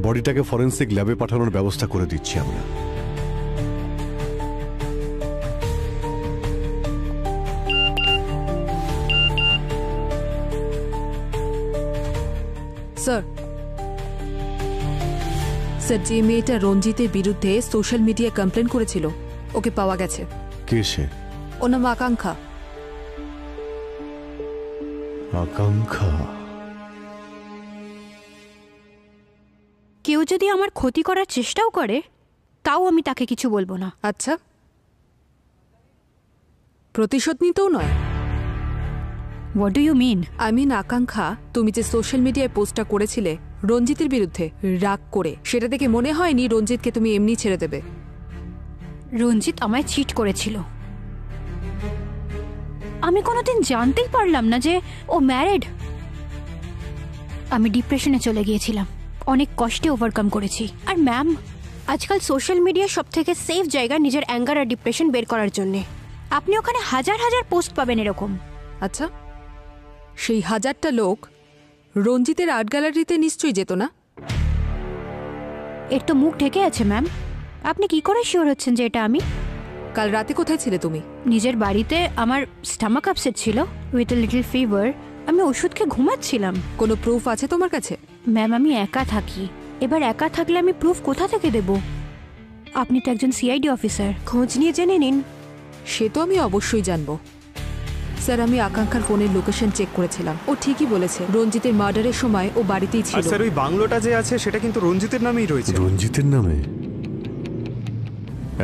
B: বডিটাকে ফরেনসিক ল্যাবে পাঠানোর ব্যবস্থা করে দিচ্ছি আমরা।
E: স্যার, স্যার যে মেয়েটা রঞ্জিতের বিরুদ্ধে সোশ্যাল মিডিয়ায় কমপ্লেন করেছিল ওকে পাওয়া গেছে।
B: কে সে?
E: ওর নাম আকাঙ্ক্ষা।
B: আকাঙ্ক্ষা?
F: কেউ যদি আমার ক্ষতি করার চেষ্টাও করে তাও আমি তাকে কিছু বলবো না।
E: আচ্ছা, প্রতিশোধ নিতেও নয়?
F: What do you mean?
E: I mean আকাঙ্ক্ষা, তুমি যে সোশ্যাল মিডিয়ায় পোস্টটা করেছিলে রঞ্জিতের বিরুদ্ধে রাগ করে, সেটা দেখে মনে হয়নি রঞ্জিতকে তুমি এমনি ছেড়ে দেবে।
F: রঞ্জিত আমায় চিট করেছিল। আমি কোনোদিন জানতেই পারলাম না যে ও ম্যারিড। আমি ডিপ্রেশনে চলে গিয়েছিলাম, অনেক কষ্টে ওভারকাম করেছি। আর ম্যাম, আজকাল সোশ্যাল মিডিয়া সব থেকে সেফ জায়গা নিজের অ্যাঙ্গার আর ডিপ্রেশন বের করার জন্যে। আপনি ওখানে হাজার হাজার পোস্ট পাবেন এরকম।
E: আচ্ছা, সেই হাজারটা লোক রঞ্জিতের আর্ট গ্যালারিতে নিশ্চয়ই যেত না?
F: এর তো মুখ ঢেকে আছে ম্যাম। আপনি কি করে শিওর হচ্ছেন যে এটা আমি?
E: কাল রাতে কোথায় ছিলে তুমি?
F: নিজের বাড়িতে। আমার স্টামাক আপসেট ছিল উইথ এ লিটল ফিভার। আমি ওষুধ খেয়ে ঘুমাচ্ছিলাম।
E: কোনো প্রুফ আছে তোমার কাছে?
F: ম্যাম আমি একা থাকি। এবার একা থাকলে আমি প্রুফ কোথা থেকে দেব? আপনি তো একজন সিআইডি অফিসার, খোঁজ নিয়ে জেনে নিন।
E: সে তো আমি অবশ্যই জানবো। স্যার আমি আকাঙ্ক্ষার ফোনের লোকেশন চেক করেছিলাম, ও ঠিকই বলেছে রঞ্জিতের মার্ডারের সময় ও বাড়িতেই ছিল।
D: স্যার ওই বাংলোটা যে আছে সেটা কিন্তু রঞ্জিতের নামেই রয়েছে।
B: রঞ্জিতের নামে?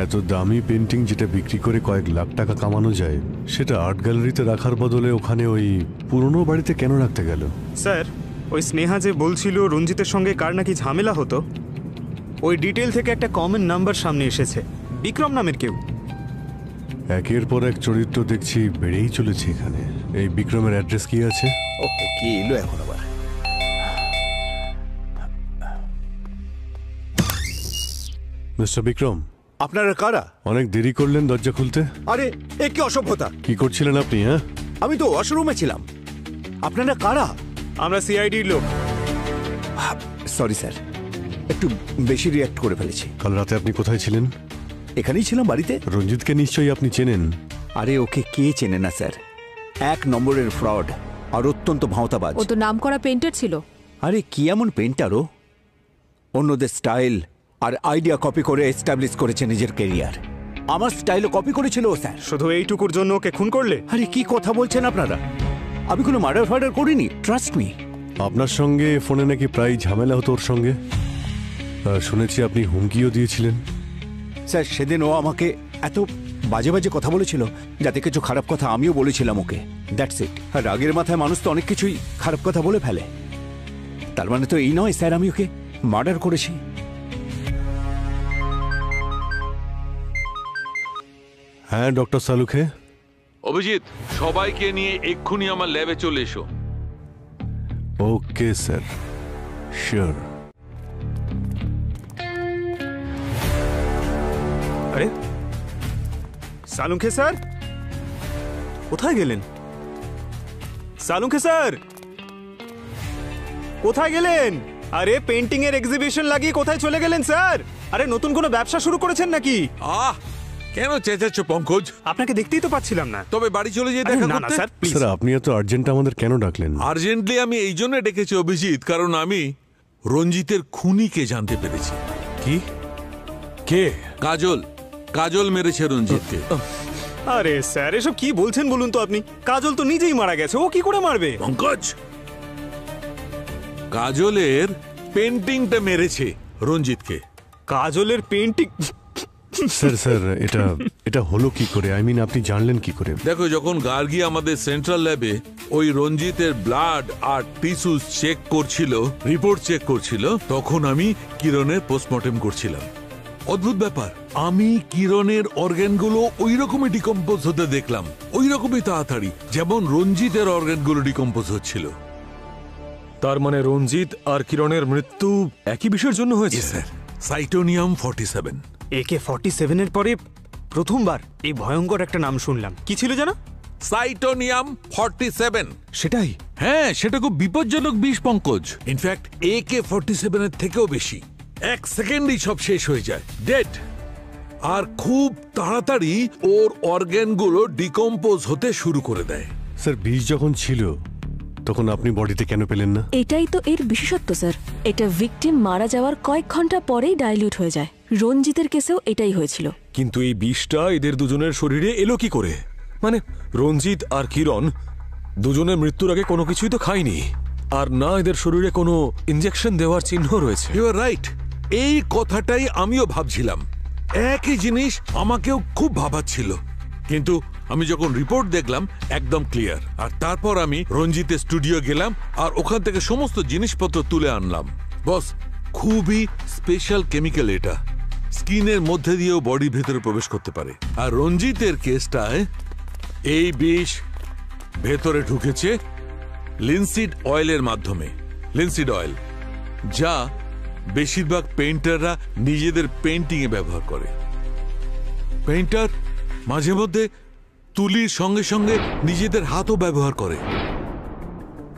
B: এত দামি পেন্টিং যেটা বিক্রি করে কয়েক লাখ টাকা কামানো যায়, সেটা আর্ট গ্যালারিতে রাখার বদলে ওখানে ওই পুরনো বাড়িতে কেন রাখতে গেল?
D: স্যার ওই স্নেহা যে বলছিল রঞ্জিতের সঙ্গে কার নাকি ঝামেলা হতো, ওই ডিটেল থেকে একটা কমন নাম্বার সামনে এসেছে, বিক্রম নামের কেউ।
B: একের পর এক চরিত্র দেখছি বেড়েই চলেছে এখানে। এই বিক্রমের অ্যাড্রেস কি আছে?
K: ওহো, কি এলো এখন আবার?
B: মিস্টার বিক্রম,
K: আপনারা কারা?
B: অনেক দেরি করলেন দরজা খুলতে।
K: আরে এ কি অসভ্যতা!
B: কি করছিলেন আপনি? হ্যাঁ,
K: আমি তো ওয়াশরুমে ছিলাম। আপনারা কারা?
D: আমরা সিআইডির লোক।
K: সরি স্যার, একটু বেশি রিঅ্যাক্ট করে ফেলেছি।
B: কাল রাতে আপনি কোথায় ছিলেন?
K: এখানেই ছিলাম, বাড়িতে।
B: রঞ্জিতকে নিশ্চয়ই আপনি চেনেন।
K: আরে ওকে কে চেনে না স্যার, 1 নম্বরের ফ্রড আর অত্যন্ত ভাঁওতাবাজ।
E: ও তো নাম করা পেন্টার ছিল।
K: আরে কি এমন পেন্টারও? অন্যদের স্টাইল আর আইডিয়া কপি করে এস্টাবলিশ করেছে নিজের ক্যারিয়ার। আমার স্টাইলও কপি করেছিল ও স্যার।
D: শুধু এইটুকুর জন্য ওকে খুন করলে?
K: আরে কি কথা বলছেন আপনারা? আমি কোনো মার্ডার ফার্ডার করিনি, ট্রাস্ট মি।
B: আপনার সঙ্গে ফোনে নাকি প্রায় ঝামেলা হতো ওর সঙ্গে, শুনেছি আপনি হুমকিও দিয়েছিলেন।
K: স্যার সেদিন ও আমাকে এত বাজে বাজে কথা বলেছিল, যাতে কিছু খারাপ কথা আমিও বলেছিলাম ওকে, দ্যাটস ইট। আর রাগের মাথায় মানুষ তো অনেক কিছুই খারাপ কথা বলে ফেলে। তার মানে তো এই নয় স্যার আমি ওকে মার্ডার করেছি।
B: হ্যাঁ ডক্টর সালুখে।
I: অভিজিৎ, সবাইকে নিয়ে এক্ষুনি আমার ল্যাবে চলে এসো।
B: Okay sir, sure.
D: Salunkhe sir কোথায় গেলেন? সালুঙ্খে স্যার কোথায় গেলেন? আরে পেন্টিং এর এক্সিবিশন লাগিয়ে কোথায় চলে গেলেন স্যার? আরে নতুন কোনো ব্যবসা শুরু করেছেন নাকি?
I: কেন চেঁচাচ্ছ পঙ্কজ?
D: আপনাকে দেখতেই তো পাচ্ছিলাম না।
I: তবে বাড়ি চলে যেয়ে দেখা করতে।
B: স্যার আপনি এত আর্জেন্ট আমাদের কেন ডাকলেন?
I: আর্জেন্টলি আমি এই জন্য ডেকেছি অভিজিৎ, কারণ আমি রঞ্জিতের খুনিকে জানতে পেরেছি।
A: কি? কে?
I: কাজল। কাজল মেরেছে রঞ্জিতকে।
D: আরে স্যার এসব কি বলছেন বলুন তো আপনি? কাজল তো নিজেই মারা গেছে, ও কি করে মারবে?
I: পঙ্কজ, কাজলের পেন্টিংটা মেরেছে রঞ্জিতকে।
D: কাজলের পেন্টিং?
B: স্যার স্যার এটা হলো কি করে? আই মিন আপনি জানলেন কি করে?
I: দেখো, যখন গার্গী আমাদের সেন্ট্রাল ল্যাবে ওই রঞ্জিতের ব্লাড আর টিস্যুস চেক করছিল, রিপোর্ট চেক করছিল, তখন আমি কিরণের পোস্টমর্টেম করছিলাম। অদ্ভুত ব্যাপার, আমি কিরণের অর্গানগুলো ওই রকমই ডিকম্পোজ হতে দেখলাম, ওই রকমই তাড়াতাড়ি যেমন রঞ্জিতের অর্গানগুলো ডিকম্পোজ হচ্ছিল।
A: তার মানে রঞ্জিত আর কিরণের মৃত্যু একই বিষয়ের জন্য হয়েছে?
I: স্যার, সাইটোনিয়াম 47।
D: AK-47 এর পরে প্রথমবার এই ভয়ঙ্কর একটা নাম শুনলাম। কি ছিল জানো?
I: সাইটোনিয়াম 47।
D: সেটাই?
I: হ্যাঁ, সেটা খুব বিপজ্জনক বিষ পঙ্কজ। ইনফ্যাক্ট AK-47 এর থেকেও বেশি। 1 সেকেন্ডই সব শেষ হয়ে যায়, ডেড। আর খুব তাড়াতাড়ি ওর অর্গানগুলো ডিকম্পোজ হতে শুরু করে দেয়।
B: স্যার বিষ যখন ছিল তখন আপনি বডিতে কেন পেলেন না?
H: এটাই তো এর বিশেষত্ব স্যার। এটা ভিকটিম মারা যাওয়ার কয়েক ঘন্টা পরেই ডাইলিউট হয়ে যায়। রঞ্জিতের কেসেও এটাই হয়েছিল।
A: কিন্তু এই বিষটা এদের দুজনের শরীরে এলো কি করে? মানে রঞ্জিত আর কিরণ দুজনের মৃত্যুর আগে কোনো কিছুই তো খায়নি, আর না এদের শরীরে কোনো ইনজেকশন দেওয়ার চিহ্ন রয়েছে।
I: ইউ আর রাইট, এই কথাটাই আমিও ভাবছিলাম। একই জিনিস আমাকেও খুব ভাবাচ্ছিল, কিন্তু আমি যখন রিপোর্ট দেখলাম একদম ক্লিয়ার। আর তারপর আমি রঞ্জিতের স্টুডিও গেলাম আর ওখান থেকে সমস্ত জিনিসপত্র তুলে আনলাম। বস, খুবই স্পেশাল কেমিক্যাল এটা, স্কিনের মধ্যে দিয়েও বডির ভেতরে প্রবেশ করতে পারে। আর রঞ্জিতের কেসটায় এই বিষ ভেতরে ঢুকেছে লিনসিড অয়েলের মাধ্যমে। লিনসিড অয়েল, যা বেশিরভাগ পেইন্টাররা নিজেদের পেইন্টিংয়ে ব্যবহার করে। পেইন্টার মাঝে মধ্যে তুলির সঙ্গে সঙ্গে নিজেদের হাতও ব্যবহার করে।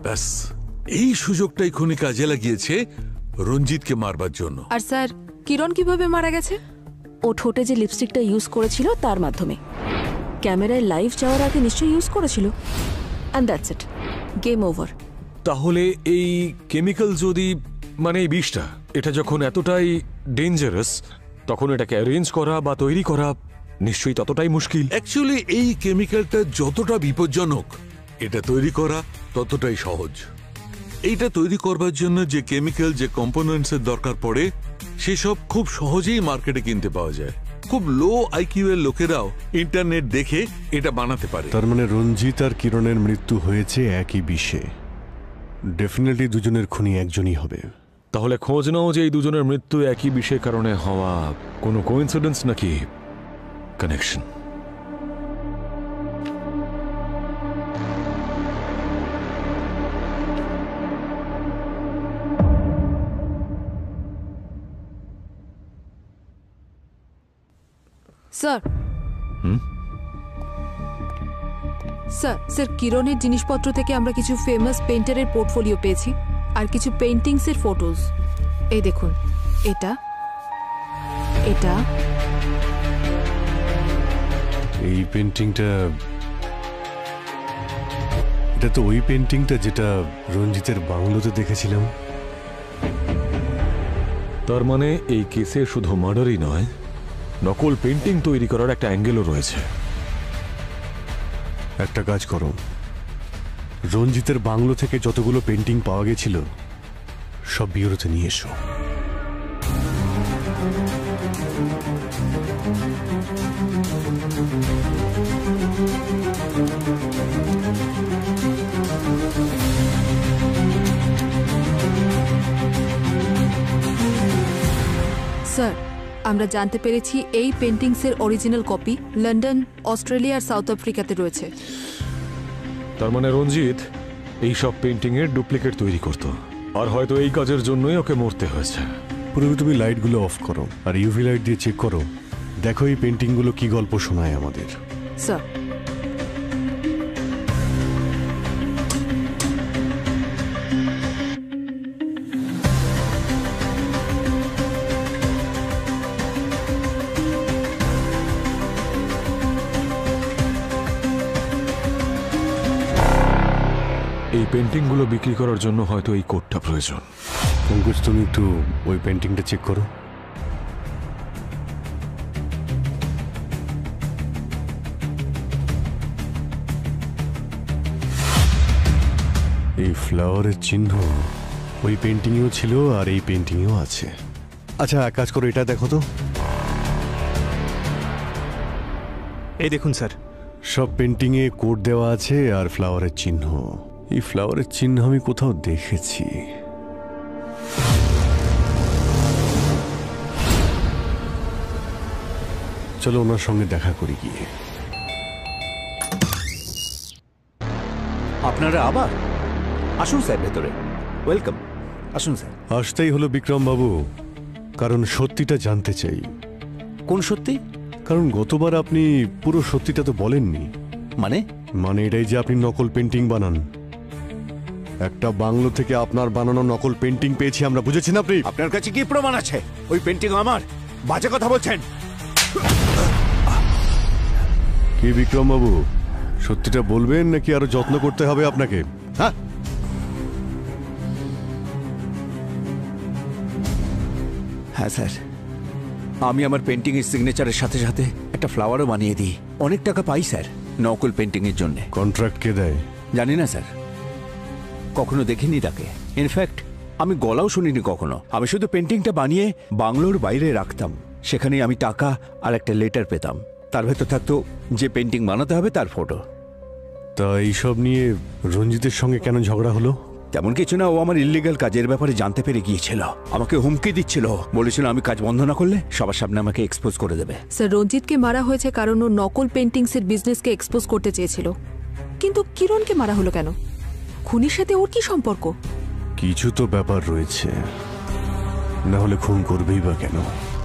I: ব্যাস, এই সুযোগটাই খুনি কাজে লাগিয়েছে রঞ্জিতকে মারবার জন্য।
E: আর স্যার কিরণ কিভাবে মারা গেছে?
H: ও ঠোঁটে যে লিপস্টিকটা ইউজ করেছিল তার মাধ্যমে। ক্যামেরায় লাইভ যাওয়ার আগে নিশ্চয়ই ইউজ করেছিল। And that's it, game over.
A: তাহলে এই কেমিক্যাল যদি, মানে এই বিষটা, এটা যখন এতটাই ডেঞ্জারাস, তখন এটাকে অ্যারেঞ্জ করা বা তৈরি করা নিশ্চয়ই ততটাই মুশকিল।
I: অ্যাকচুয়ালি এই কেমিক্যালটা যতটা বিপজ্জনক, এটা তৈরি করা ততটাই সহজ। এইটা তৈরি করবার জন্য যে কেমিক্যাল, যে কম্পোনেন্টসের দরকার পড়ে, সেসব খুব সহজেই মার্কেটে কিনতে পাওয়া যায়। খুব লো আইকিউ এর লোকেরাও ইন্টারনেট দেখে এটা বানাতে পারে।
B: তার মানে রঞ্জিত আর কিরণের মৃত্যু হয়েছে একই বিষে। ডেফিনেটলি দুজনের খুনি একজনই হবে।
A: তাহলে খোঁজ নাও যে এই দুজনের মৃত্যু একই বিষের কারণে হওয়া কোনো কোইন্সিডেন্স নাকি কানেকশন।
E: স্যার স্যার কিরণের জিনিসপত্র থেকে আমরা কিছু ফেমাস পেইন্টারের পোর্টফোলিও পেয়েছি আর কিছু পেইন্টিংসের ফটোজ। এই দেখুন, এটা এটা
B: এই পেন্টিংটা, এটা তো ওই পেন্টিংটা যেটা রঞ্জিতের বাংলোতে দেখেছিলাম।
A: তার মানে এই কেসে শুধু মার্ডারই নয়, নকল পেন্টিং তৈরি করার একটা অ্যাঙ্গেলও রয়েছে।
B: একটা কাজ করো, রঞ্জিতের বাংলো থেকে যতগুলো পেন্টিং পাওয়া গেছিল সব বিউরোতে নিয়ে এসো।
E: স্যার, আমরা জানতে পেরেছি এই পেন্টিংসের অরিজিনাল কপি লন্ডন, অস্ট্রেলিয়া আর সাউথ আফ্রিকাতে রয়েছে।
A: তার মানে রঞ্জিত এই সব পেন্টিং এর ডুপ্লিকেট তৈরি করত, আর হয়তো এই কাজের জন্যই ওকে মরতে হয়েছে।
B: পুরো তুমি লাইটগুলো অফ করো আর ইউভি লাইট দিয়ে চেক করো দেখো এই পেন্টিংগুলো কি গল্প শোনায় আমাদের।
E: স্যার,
A: এই পেন্টিংগুলো বিক্রি করার জন্য হয়তো এই কোডটা প্রয়োজন।
B: পঙ্কজ, তুমি একটু ওই পেন্টিংটা চেক করো। এই ফ্লাওয়ারের চিহ্ন ওই পেন্টিংয়েও ছিল আর এই পেন্টিংয়েও আছে। আচ্ছা, এক কাজ করো, এটা দেখো তো।
D: এই দেখুন স্যার,
B: সব পেন্টিংয়ে কোড দেওয়া আছে আর ফ্লাওয়ারের চিহ্ন। এই ফ্লাওয়ারের চিহ্ন আমি কোথাও দেখেছি। চলো ওনার সঙ্গে দেখা করি গিয়ে।
K: আপনারা আবার আসুন স্যার, ভেতরে ওয়েলকাম। আসুন স্যার।
B: আসতেই হলো বিক্রম বাবু, কারণ সত্যিটা জানতে চাই।
K: কোন সত্যি?
B: কারণ গতবার আপনি পুরো সত্যিটা তো বলেননি।
K: মানে
B: এটাই যে আপনি নকল পেন্টিং বানান। একটা বাংলো থেকে আপনার বানানো নকল পেন্টিং পেয়েছি আমরা, বুঝেছেন আপনি?
K: আপনার কাছে কি প্রমাণ আছে? ওই পেন্টিং আমার। বাজে কথা বলছেন।
B: কি বিক্রম বাবু, সত্যিটা বলবেন নাকি আরো যত্ন করতে হবে আপনাকে?
K: হ্যাঁ স্যার, আমি আমার পেন্টিং এর সিগনেচারের সাথে সাথে একটা ফ্লাওয়ারও বানিয়ে দিই। অনেক টাকা পাই স্যার নকল পেন্টিং এর জন্য।
B: কন্ট্রাক্ট কে দেয়
K: জানি না স্যার, কখনো দেখিনি তাকে। ইনফ্যাক্ট আমি গলাও শুনিনি কখনো। আমি শুধু পেন্টিংটা বানিয়ে বাংলোর বাইরে রাখতাম। সেখানে আমি টাকা আর একটা লেটার পেতাম। তার ভেতর থাকতো যে পেন্টিং বানাতে হবে তার ফটো।
B: তা এইসব নিয়ে রঞ্জিতের সঙ্গে কেন ঝগড়া হলো?
K: তেমন কিছু না, ও আমার ইল্লিগাল কাজের ব্যাপারে জানতে পেরে গিয়েছিল। আমাকে হুমকি দিচ্ছিল, বলেছিল আমি কাজ বন্ধ না করলে সবার সামনে আমাকে এক্সপোজ করে দেবে।
E: স্যার, রঞ্জিতকে মারা হয়েছে কারণ ও নকল পেন্টিংসের বিজনেসকে এক্সপোজ করতে চেয়েছিল। কিন্তু কিরণকে মারা হলো কেন? খুনির সাথে ওর কি সম্পর্ক?
B: কিছু তো ব্যাপার রয়েছে, না হলে খুন করবেই বা কেন?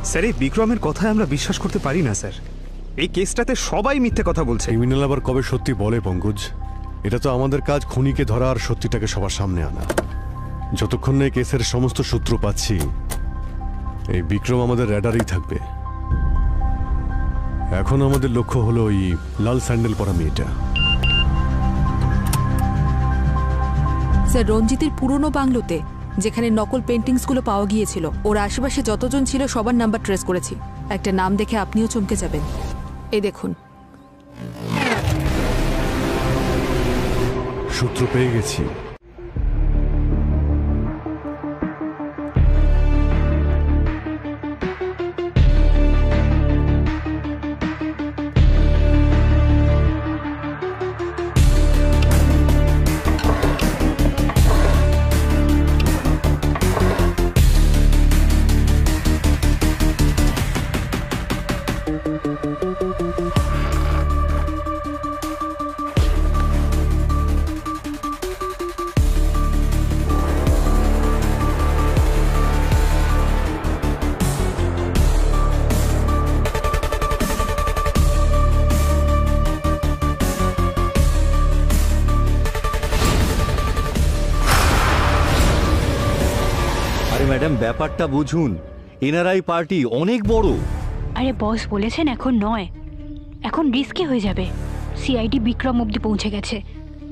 D: স্যার, এই বিক্রমের কথায় আমরা বিশ্বাস করতে পারি না স্যার। এই কেসটাতে সবাই মিথ্যে কথা বলছে।
B: ক্রিমিনাল আবার কবে সত্যি বলে পঙ্কজ? এটা তো আমাদের কাজ, খুনিকে ধরা আর সত্যিটাকে সবার সামনে আনা। যতক্ষণ না এই কেসের সমস্ত সূত্র পাচ্ছি, এই বিক্রম আমাদের র্যাডারেই থাকবে। এখন আমাদের লক্ষ্য হলো ওই লাল স্যান্ডেল পরা মেয়েটা।
E: স্যার, রঞ্জিতের পুরনো বাংলোতে যেখানে নকল পেন্টিংসগুলো পাওয়া গিয়েছিল, ওর আশেপাশে যতজন ছিল সবার নাম্বার ট্রেস করেছি। একটা নাম দেখে আপনিও চমকে যাবেন। এই দেখুন,
B: সূত্র পেয়ে গেছি।
L: ম্যাডাম, ব্যাপারটা বুঝুন। এনআরআই পার্টি অনেক বড়।
F: আরে বস বলেছেন এখন নয়, এখন রিস্কি হয়ে যাবে। সিআইডি বিক্রম অব্দি পৌঁছে গেছে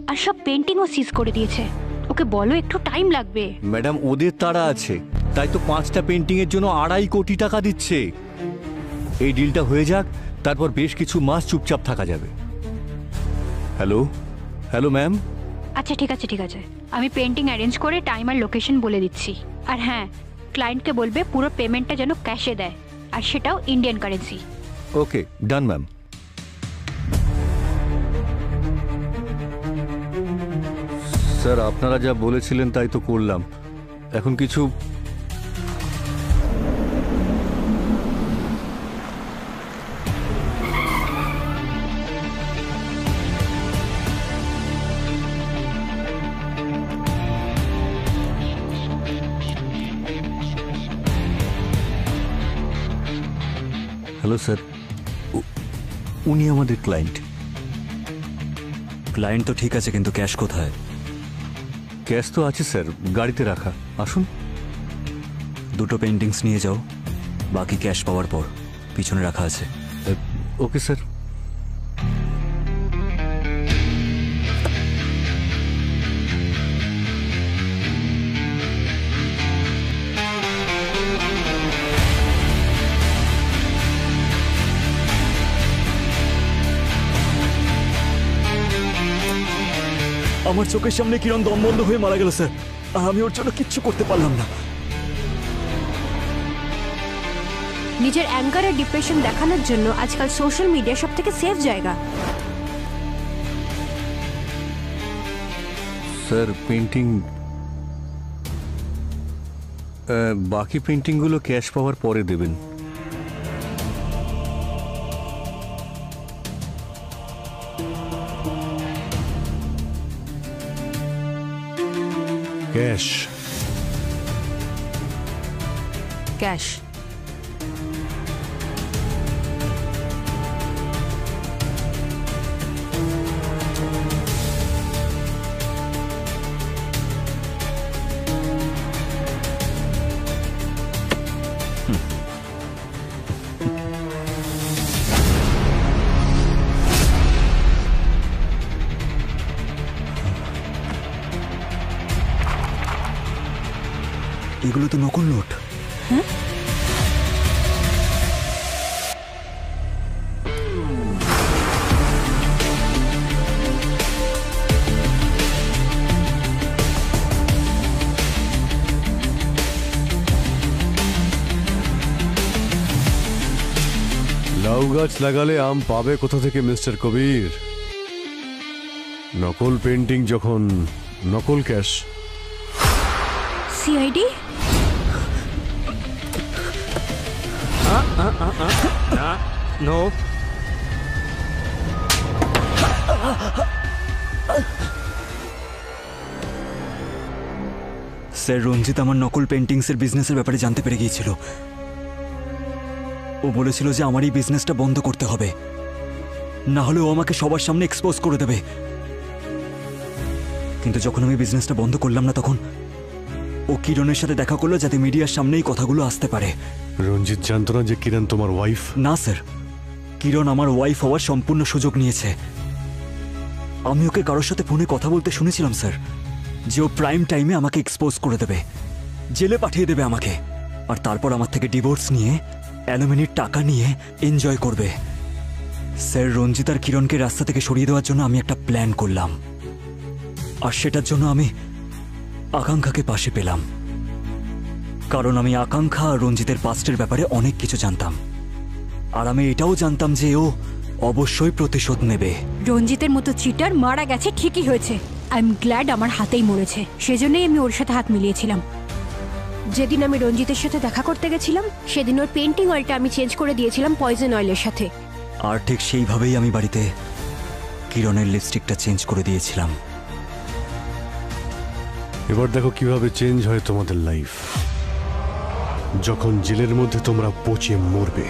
F: আর সব পেন্টিংও সিজ করে দিয়েছে। ওকে বলো একটু টাইম লাগবে।
L: ম্যাডাম, ওদের তাড়া আছে, তাই তো 5টা পেন্টিং এর জন্য 2.5 কোটি টাকা দিচ্ছে। এই ডিলটা হয়ে যাক, তারপর বেশ কিছু মাস চুপচাপ থাকা যাবে। Hello hello ma'am.
F: আচ্ছা ঠিক আছে ঠিক আছে, আমি পেন্টিং অ্যারেঞ্জ করে টাইম আর লোকেশন বলে দিচ্ছি। আর হ্যাঁ, ক্লায়েন্টকে বলবে পুরো পেমেন্টটা যেন ক্যাশে দেয়, আর সেটাও ইন্ডিয়ান কারেন্সি।
L: ওকে, ডান ম্যাম। স্যার, আপনারা যা বলেছিলেন তাই তো করলাম। এখন কিছু হ্যালো হলো স্যার, উনি আমাদের ক্লায়েন্ট।
N: ক্লায়েন্ট তো ঠিক আছে, কিন্তু ক্যাশ কোথায়?
L: ক্যাশ তো আছে স্যার, গাড়িতে রাখা। আসুন।
N: দুটো পেন্টিংস নিয়ে যাও, বাকি ক্যাশ পাওয়ার পর পিছনে রাখা আছে।
L: Okay sir.
N: আমার চোখের সামনে কিরণ দম বন্ধ হয়ে মারা গেল স্যার। আমি ওর জন্য কিচ্ছু করতে পারলাম না।
F: নিজের অ্যাঙ্গার আর ডিপ্রেশন দেখানোর জন্য আজকাল সোশ্যাল মিডিয়া সব থেকে সেফ জায়গা।
L: স্যার পেন্টিং, বাকি পেন্টিংগুলো ক্যাশ পাওয়ার পরে দেবেন।
B: ক্যাশ।
E: ক্যাশ।
N: এগুলো তো নকল নোট।
F: হ্যাঁ,
B: লাউ গাছ লাগালে আম পাবে কোথা থেকে মিস্টার কবির? নকল পেন্টিং যখন নকল ক্যাশ।
F: সিআইডি?
D: নো।
N: স্যার, রঞ্জিত আমার নকল পেন্টিংসের বিজনেসের ব্যাপারে জানতে পেরে গিয়েছিল। ও বলেছিল যে আমার এই বিজনেসটা বন্ধ করতে হবে, না হলে ও আমাকে সবার সামনে এক্সপোজ করে দেবে। কিন্তু যখন আমি বিজনেসটা বন্ধ করলাম না, তখন ও কিরণের সাথে দেখা করলো যাতে মিডিয়ার সামনেই কথাগুলো আসতে পারে।
B: রঞ্জিত জানতো না যে কিরণ তোমার ওয়াইফ?
N: না স্যার, কিরণ আমার ওয়াইফ হওয়ার সম্পূর্ণ সুযোগ নিয়েছে। আমি ওকে কারোর সাথে ফোনে কথা বলতে শুনেছিলাম স্যার, যে ও প্রাইম টাইমে আমাকে এক্সপোজ করে দেবে, জেলে পাঠিয়ে দেবে আমাকে, আর তারপর আমার থেকে ডিভোর্স নিয়ে অ্যালুমিনির টাকা নিয়ে এনজয় করবে। স্যার, রঞ্জিত আর কিরণকে রাস্তা থেকে সরিয়ে দেওয়ার জন্য আমি একটা প্ল্যান করলাম, আর সেটার জন্য আমি আকাঙ্ক্ষাকে পাশে পেলাম। কারণ আমি আকাঙ্ক্ষা আর রঞ্জিতের পাস্টের ব্যাপারে অনেক কিছু জানতাম, আর আমি এটাও জানতাম যে ও অবশ্যই প্রতিশোধ নেবে।
F: রঞ্জিতের মতো চিটার মারা গেছে, ঠিকই হয়েছে। আই এম গ্ল্যাড আমার হাতেই মরেছে, সেজন্যই আমি ওর সাথে হাত মিলিয়েছিলাম। যেদিন আমি রঞ্জিতের সাথে দেখা করতে গেছিলাম, সেদিন ওর পেন্টিং অয়েলটা আমি চেঞ্জ করে দিয়েছিলাম পয়জন অয়েলের সাথে।
N: আর ঠিক সেইভাবেই আমি বাড়িতে কিরণের লিপস্টিকটা চেঞ্জ করে দিয়েছিলাম।
B: এবার দেখো কিভাবে চেঞ্জ হয় তোমাদের লাইফ যখন জেলের মধ্যে তোমরা পচে মরবে।